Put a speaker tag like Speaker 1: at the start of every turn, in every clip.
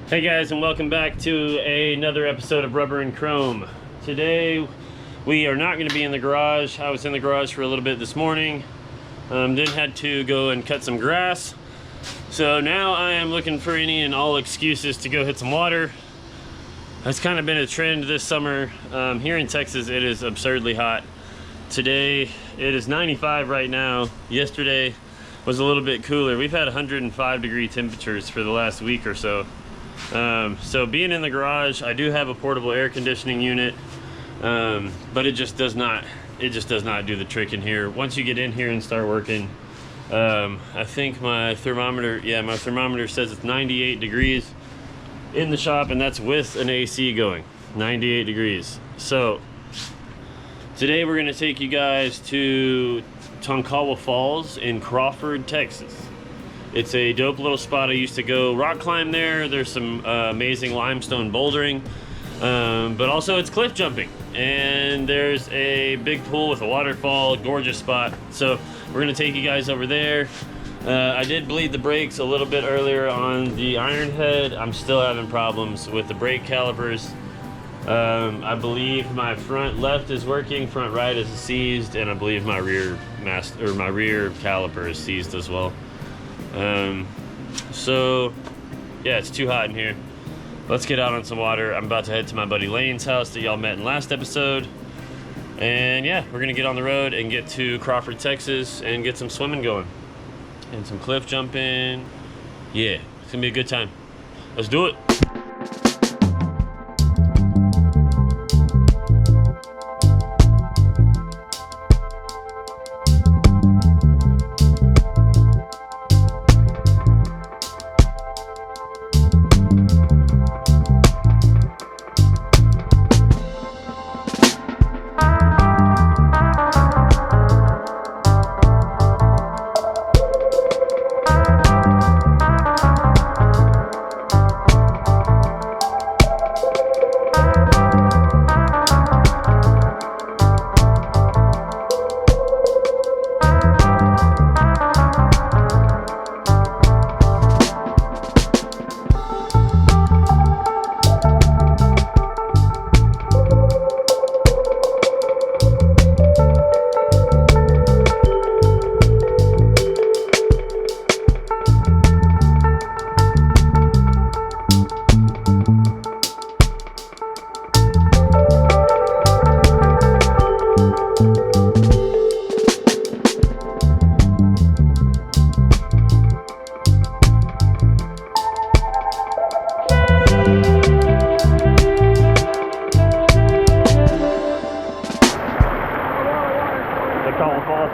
Speaker 1: Hey guys, and welcome back to another episode of Rubber and Chrome. Today we are not going to be in the garage. I was in the garage for a little bit this morning. Then had to go and cut some grass. So now I am looking for any and all excuses to go hit some water. That's kind of been a trend this summer. Here in Texas it is absurdly hot. Today it is 95 right now. Yesterday was a little bit cooler. We've had 105 degree temperatures for the last week or so. So being in the garage, I do have a portable air conditioning unit, but it just does not do the trick in here. Once you get in here and start working, I think my thermometer says it's 98 degrees in the shop, and that's with an AC going. 98 degrees. So today we're going to take you guys to Tonkawa Falls in Crawford, Texas. It's a dope little spot. I used to go rock climb there. There's some amazing limestone bouldering, but also it's cliff jumping. And there's a big pool with a waterfall, gorgeous spot. So we're gonna take you guys over there. I did bleed the brakes a little bit earlier on the iron head. I'm still having problems with the brake calipers. I believe my front left is working, front right is seized, and I believe my rear caliper is seized as well. So yeah, it's too hot in here. Let's get out on some water. I'm about to head to my buddy Lane's house that y'all met in last episode. And yeah, we're gonna get on the road and get to Crawford, Texas and get some swimming going and some cliff jumping. Yeah, it's gonna be a good time. Let's do it.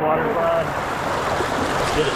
Speaker 1: Waterfall. Let's get it.